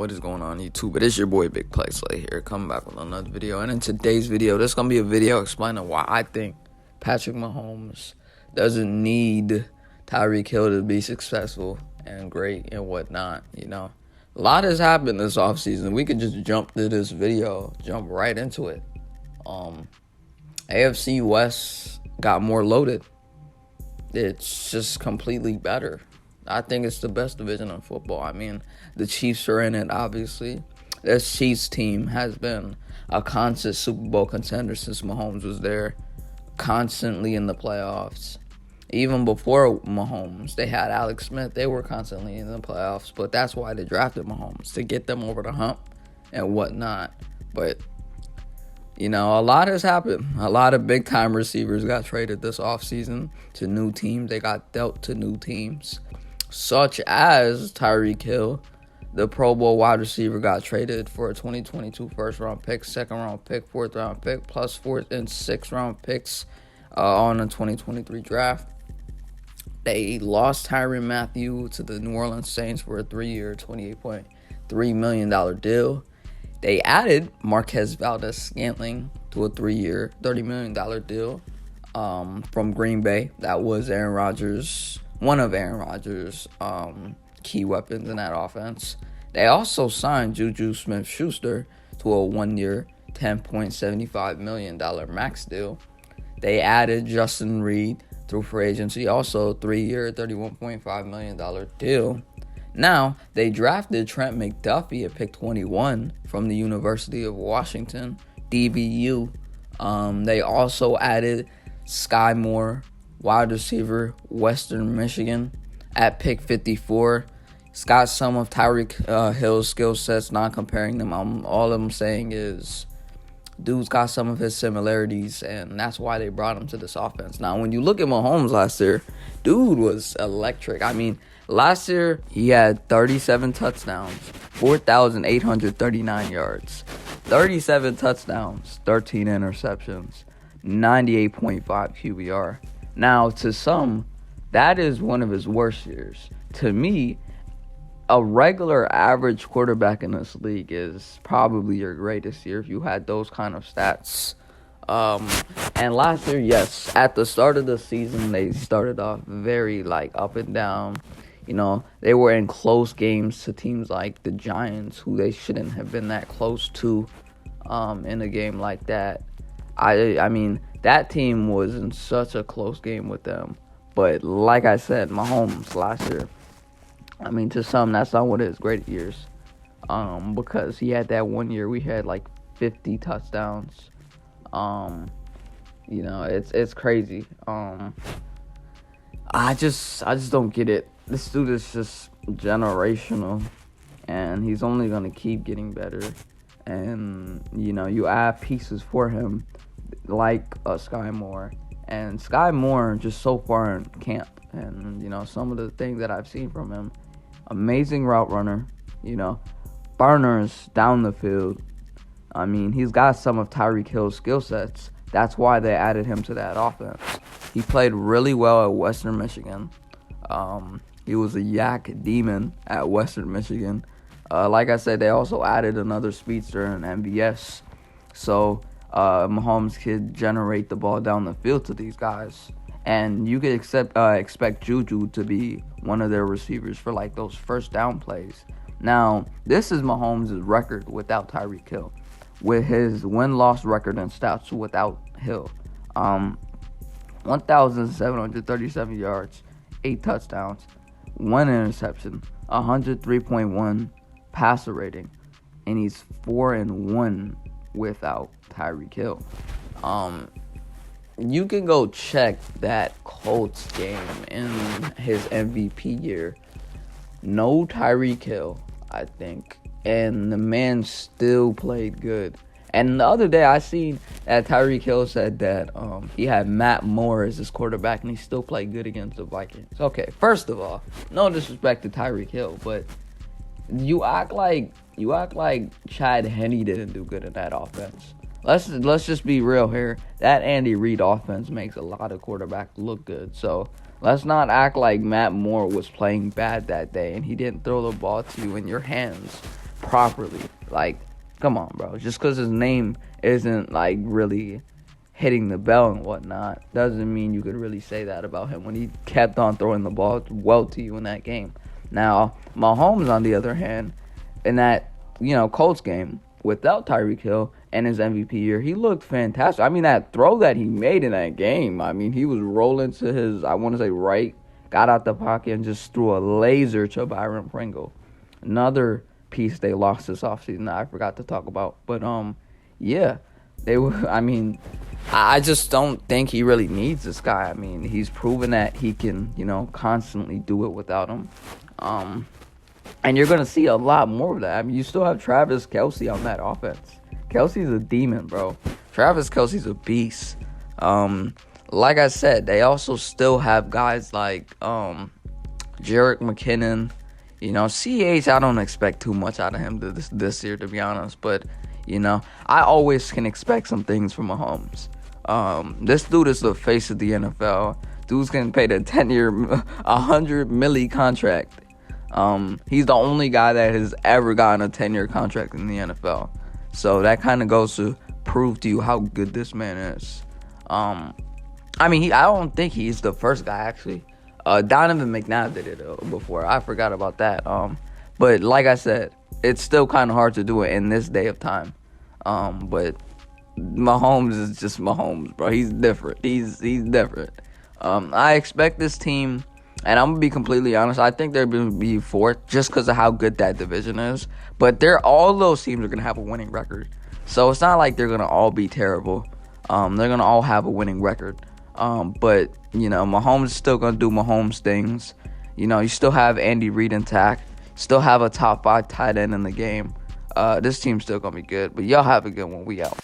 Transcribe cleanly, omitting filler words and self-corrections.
What is going on YouTube? It is your boy Big Play Slay here, coming back with another video. And in today's video, this is going to be a video explaining why I think Patrick Mahomes doesn't need Tyreek Hill to be successful and great and whatnot. A lot has happened this offseason. We could just jump to this video, jump right into it. AFC West got more loaded. It's just completely better. I think it's the best division in football. I mean, the Chiefs are in it, obviously. This Chiefs team has been a constant Super Bowl contender since Mahomes was there, constantly in the playoffs. Even before Mahomes, they had Alex Smith. They were constantly in the playoffs, but that's why they drafted Mahomes, to get them over the hump and whatnot. But, a lot has happened. A lot of big-time receivers got traded this offseason to new teams. They got dealt to new teams, such as Tyreek Hill. The Pro Bowl wide receiver got traded for a 2022 first-round pick, second-round pick, fourth-round pick, plus fourth and sixth-round picks on the 2023 draft. They lost Tyrann Mathieu to the New Orleans Saints for a 3-year, $28.3 million deal. They added Marquez Valdes-Scantling to a 3-year, $30 million deal from Green Bay. That was Aaron Rodgers, one of Aaron Rodgers' key weapons in that offense. They also signed Juju Smith-Schuster to a 1-year, $10.75 million max deal. They added Justin Reed through free agency, also 3-year, $31.5 million deal. Now, they drafted Trent McDuffie at pick 21 from the University of Washington, DVU. They also added Sky Moore, wide receiver, Western Michigan, at pick 54. It's got some of Tyreek Hill's skill sets, not comparing them. All I'm saying is dude's got some of his similarities, and that's why they brought him to this offense. Now, when you look at Mahomes last year, dude was electric. I mean, last year, he had 37 touchdowns, 4,839 yards, 37 touchdowns, 13 interceptions, 98.5 QBR. Now, to some, that is one of his worst years. To me, a regular average quarterback in this league is probably your greatest year if you had those kind of stats. And last year, yes, at the start of the season, they started off very, up and down. They were in close games to teams like the Giants, who they shouldn't have been that close to in a game like that. I mean, that team was in such a close game with them. But like I said, Mahomes last year, I mean, to some, that's not one of his great years. Because he had that 1 year we had 50 touchdowns. It's crazy. I just don't get it. This dude is just generational, and he's only gonna keep getting better. And you add pieces for him like Sky Moore, and Sky Moore just so far in camp, and some of the things that I've seen from him, amazing route runner, burners down the field. I mean, he's got some of Tyreek Hill's skill sets. That's why they added him to that offense. He played really well at Western Michigan. He was a yak demon at Western Michigan. Like I said, they also added another speedster in MVS. So Mahomes could generate the ball down the field to these guys. And you could expect Juju to be one of their receivers for those first down plays. Now, this is Mahomes' record without Tyreek Hill, with his win-loss record and stats without Hill. 1,737 yards, 8 touchdowns, 1 interception, 103.1 passer rating, and he's 4-1 without Tyreek Hill. You can go check that Colts game in his MVP year. No Tyreek Hill, I think. And the man still played good. And the other day, I seen that Tyreek Hill said that he had Matt Moore as his quarterback, and he still played good against the Vikings. Okay, first of all, no disrespect to Tyreek Hill, but you act like Chad Henne didn't do good in that offense. Let's just be real here. That Andy Reid offense makes a lot of quarterbacks look good. So let's not act like Matt Moore was playing bad that day and he didn't throw the ball to you in your hands properly. Like, come on, bro. Just because his name isn't, like, really hitting the bell and whatnot doesn't mean you could really say that about him when he kept on throwing the ball well to you in that game. Now, Mahomes, on the other hand, in that, Colts game, without Tyreek Hill and his MVP year, he looked fantastic. I mean, that throw that he made in that game, I mean, he was rolling to his, I want to say, right, got out the pocket and just threw a laser to Byron Pringle. Another piece they lost this offseason that I forgot to talk about. But, yeah, I just don't think he really needs this guy. I mean, he's proven that he can, constantly do it without him. And you're going to see a lot more of that. I mean, you still have Travis Kelce on that offense. Kelce's a demon, bro. Travis Kelce's a beast. Like I said, they also still have guys like Jerick McKinnon. CH, I don't expect too much out of him this year, to be honest. But, I always can expect some things from Mahomes. This dude is the face of the NFL. Dude's getting paid a 10-year, $100 million contract. He's the only guy that has ever gotten a 10-year contract in the NFL. So that kind of goes to prove to you how good this man is. I don't think he's the first guy, actually. Donovan McNabb did it before. I forgot about that. But like I said, it's still kind of hard to do it in this day of time. But Mahomes is just Mahomes, bro. He's different. He's different. I expect this team, and I'm going to be completely honest, I think they're going to be fourth just because of how good that division is. But all those teams are going to have a winning record. So it's not like they're going to all be terrible. They're going to all have a winning record. But, Mahomes is still going to do Mahomes things. You still have Andy Reid intact. Still have a top 5 tight end in the game. This team's still going to be good. But y'all have a good one. We out.